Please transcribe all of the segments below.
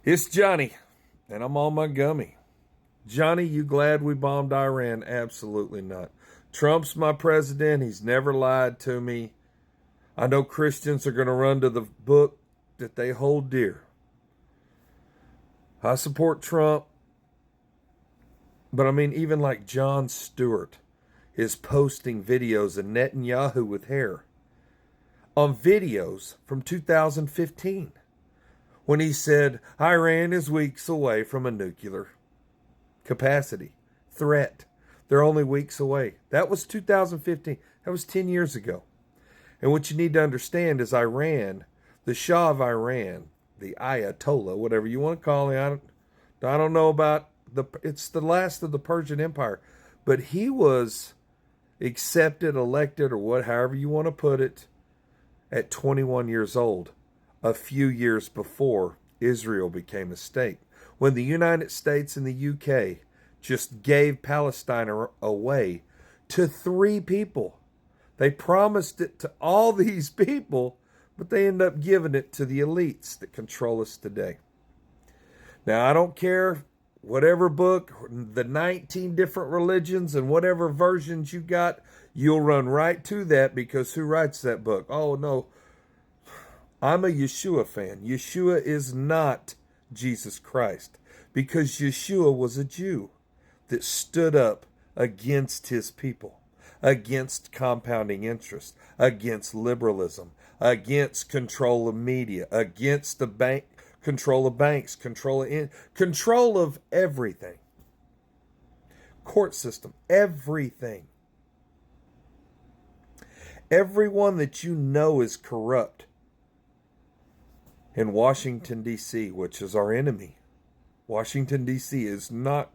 It's Johnny, and I'm on my gummy. Johnny, you glad we bombed Iran? Absolutely not. Trump's my president. He's never lied to me. I know Christians are going to run to the book that they hold dear. I support Trump, but I mean, even like Jon Stewart is posting videos of Netanyahu with hair on videos from 2015 when he said Iran is weeks away from a nuclear capacity threat. They're only weeks away. That was 2015. That was 10 years ago. And what you need to understand is Iran, the Shah of Iran, the Ayatollah, whatever you want to call him, I don't know about it's the last of the Persian Empire, but he was accepted, elected, or however you want to put it, at 21 years old, a few years before Israel became a state. When the United States and the UK just gave Palestine away to 3 people. They promised it to all these people, but they end up giving it to the elites that control us today. Now, I don't care whatever book, the 19 different religions and whatever versions you got, you'll run right to that because who writes that book? Oh, no, I'm a Yeshua fan. Yeshua is not Jesus Christ because Yeshua was a Jew that stood up against his people, against compounding interest, against liberalism, against control of media, against the control of banks, control of everything. Court system, everything. Everyone that you know is corrupt in Washington, D.C., which is our enemy. Washington, D.C. is not.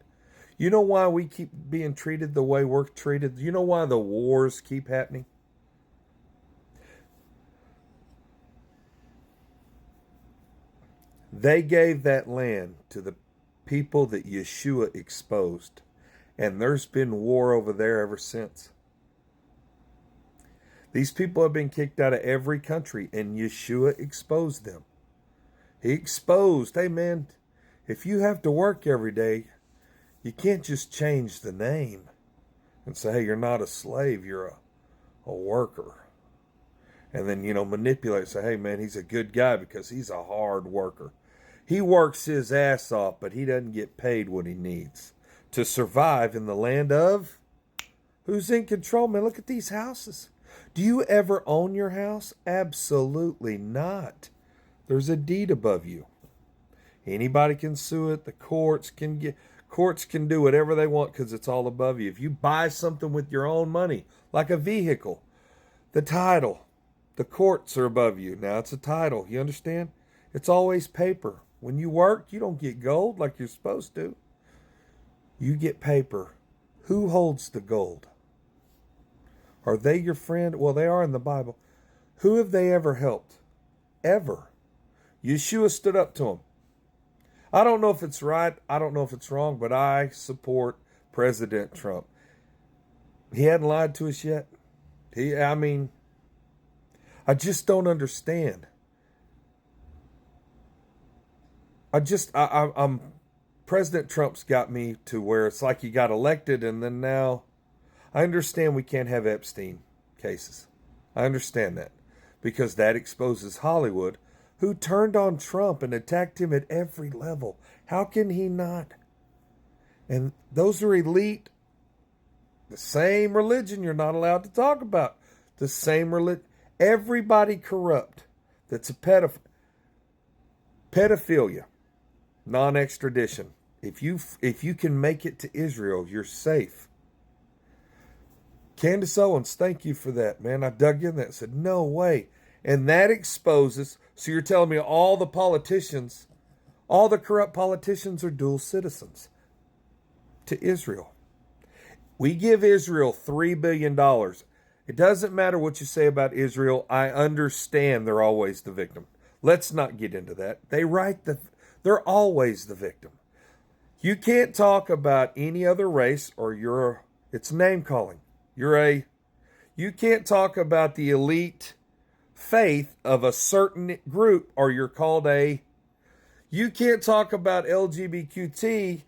You know why we keep being treated the way we're treated? You know why the wars keep happening? They gave that land to the people that Yeshua exposed. And there's been war over there ever since. These people have been kicked out of every country, and Yeshua exposed them. He exposed, hey man, if you have to work every day, you can't just change the name and say, hey, you're not a slave, you're a worker. And then, manipulate, say, hey man, he's a good guy because he's a hard worker. He works his ass off, but he doesn't get paid what he needs to survive in the land of who's in control. Man, look at these houses. Do you ever own your house? Absolutely not. There's a deed above you. Anybody can sue it. The courts can do whatever they want because it's all above you. If you buy something with your own money, like a vehicle, the title, the courts are above you. Now it's a title. You understand? It's always paper. When you work, you don't get gold like you're supposed to. You get paper. Who holds the gold? Are they your friend? Well, they are in the Bible. Who have they ever helped? Ever. Yeshua stood up to them. I don't know if it's right. I don't know if it's wrong, but I support President Trump. He hadn't lied to us yet. I just don't understand. President Trump's got me to where it's like he got elected and then now I understand we can't have Epstein cases. I understand that because that exposes Hollywood, who turned on Trump and attacked him at every level. How can he not? And those are elite. The same religion you're not allowed to talk about. The same religion. Everybody corrupt. That's a pedophilia. Non-extradition. If you can make it to Israel, you're safe. Candace Owens, thank you for that, man. I dug in that and said, no way. And that exposes, so you're telling me all the politicians, all the corrupt politicians are dual citizens to Israel. We give Israel $3 billion. It doesn't matter what you say about Israel. I understand they're always the victim. Let's not get into that. They're always the victim. You can't talk about any other race or it's name calling. You can't talk about the elite faith of a certain group or you're called You can't talk about LGBTQ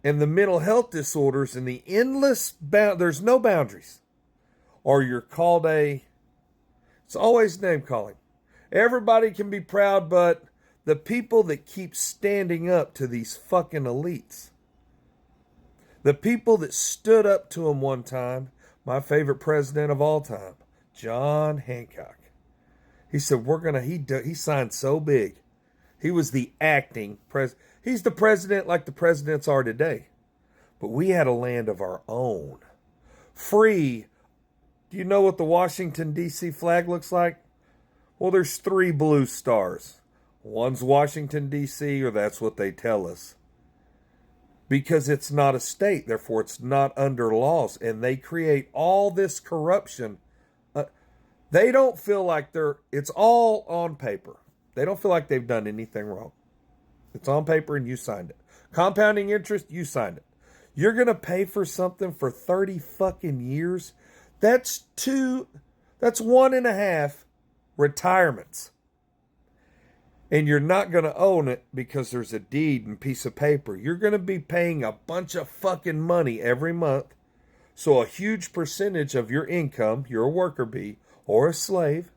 and the mental health disorders and the endless there's no boundaries. Or you're called it's always name calling. Everybody can be proud, but the people that keep standing up to these fucking elites, the people that stood up to them one time, my favorite president of all time, John Hancock. He said, he signed so big. He was the acting president. He's the president like the presidents are today. But we had a land of our own. Free. Do you know what the Washington, D.C. flag looks like? Well, there's 3 blue stars. One's Washington, D.C., or that's what they tell us. Because it's not a state, therefore it's not under laws. And they create all this corruption. They don't feel like it's all on paper. They don't feel like they've done anything wrong. It's on paper and you signed it. Compounding interest, you signed it. You're going to pay for something for 30 fucking years? That's 1.5 retirements. And you're not going to own it because there's a deed and piece of paper. You're going to be paying a bunch of fucking money every month. So a huge percentage of your income, you're a worker bee or a slave.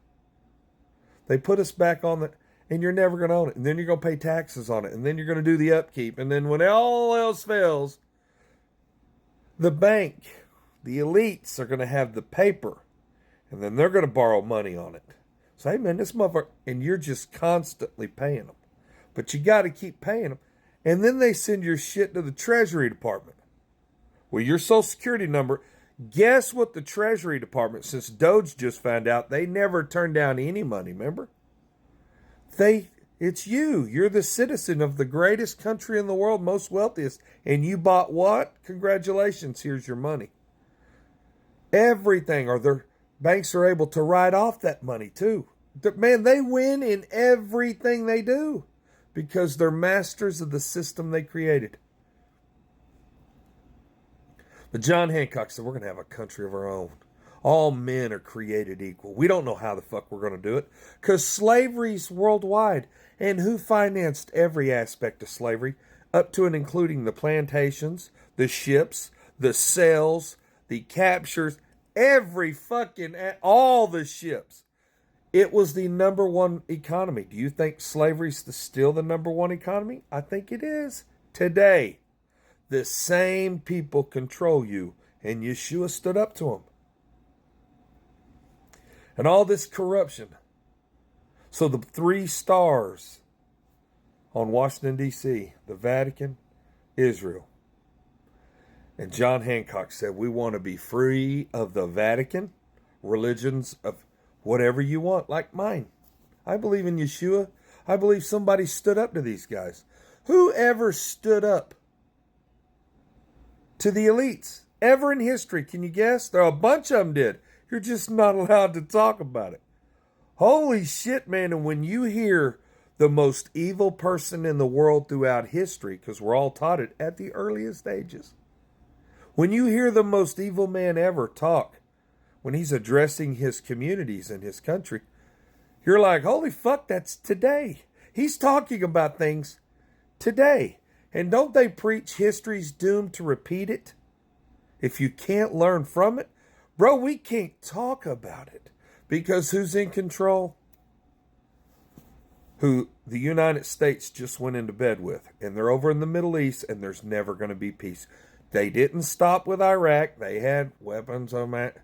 They put us back on the, and you're never going to own it. And then you're going to pay taxes on it. And then you're going to do the upkeep. And then when all else fails, the bank, the elites are going to have the paper. And then they're going to borrow money on it. So, hey, man, this motherfucker, and you're just constantly paying them. But you got to keep paying them. And then they send your shit to the Treasury Department. Well, your Social Security number, guess what the Treasury Department, since Doge just found out, they never turned down any money, remember? It's you. You're the citizen of the greatest country in the world, most wealthiest. And you bought what? Congratulations, here's your money. Everything, or their banks are able to write off that money too. Man, they win in everything they do because they're masters of the system they created. But John Hancock said, we're going to have a country of our own. All men are created equal. We don't know how the fuck we're going to do it because slavery's worldwide. And who financed every aspect of slavery up to and including the plantations, the ships, the sales, the captures, all the ships. It was the number one economy. Do you think slavery's still the number one economy? I think it is. Today, the same people control you, and Yeshua stood up to them. And all this corruption. So the 3 stars on Washington, D.C., the Vatican, Israel. And John Hancock said, we want to be free of the Vatican, religions of whatever you want, like mine. I believe in Yeshua. I believe somebody stood up to these guys. Who ever stood up to the elites? Ever in history? Can you guess? There are a bunch of them did. You're just not allowed to talk about it. Holy shit, man. And when you hear the most evil person in the world throughout history, because we're all taught it at the earliest ages, when you hear the most evil man ever talk, when he's addressing his communities and his country, you're like, holy fuck, that's today. He's talking about things today. And don't they preach history's doomed to repeat it? If you can't learn from it, bro, we can't talk about it. Because who's in control? Who the United States just went into bed with. And they're over in the Middle East, and there's never going to be peace. They didn't stop with Iraq. They had weapons on that.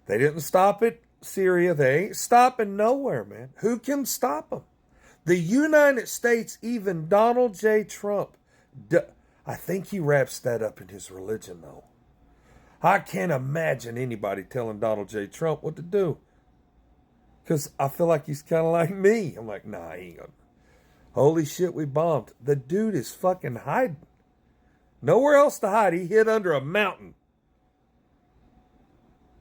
They didn't stop at Syria. They ain't stopping nowhere, man. Who can stop them? The United States, even Donald J. Trump, I think he wraps that up in his religion, though. I can't imagine anybody telling Donald J. Trump what to do. Because I feel like he's kind of like me. I'm like, nah, he ain't gonna. Holy shit, we bombed. The dude is fucking hiding. Nowhere else to hide. He hid under a mountain.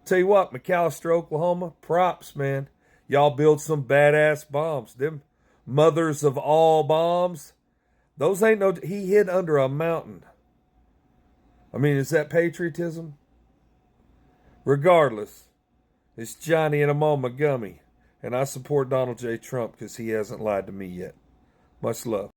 Tell you what, McAllister, Oklahoma, props, man. Y'all build some badass bombs. Them mothers of all bombs. Those ain't no... He hid under a mountain. I mean, is that patriotism? Regardless, it's Johnny and I'm on my gummy. And I support Donald J. Trump because he hasn't lied to me yet. Much love.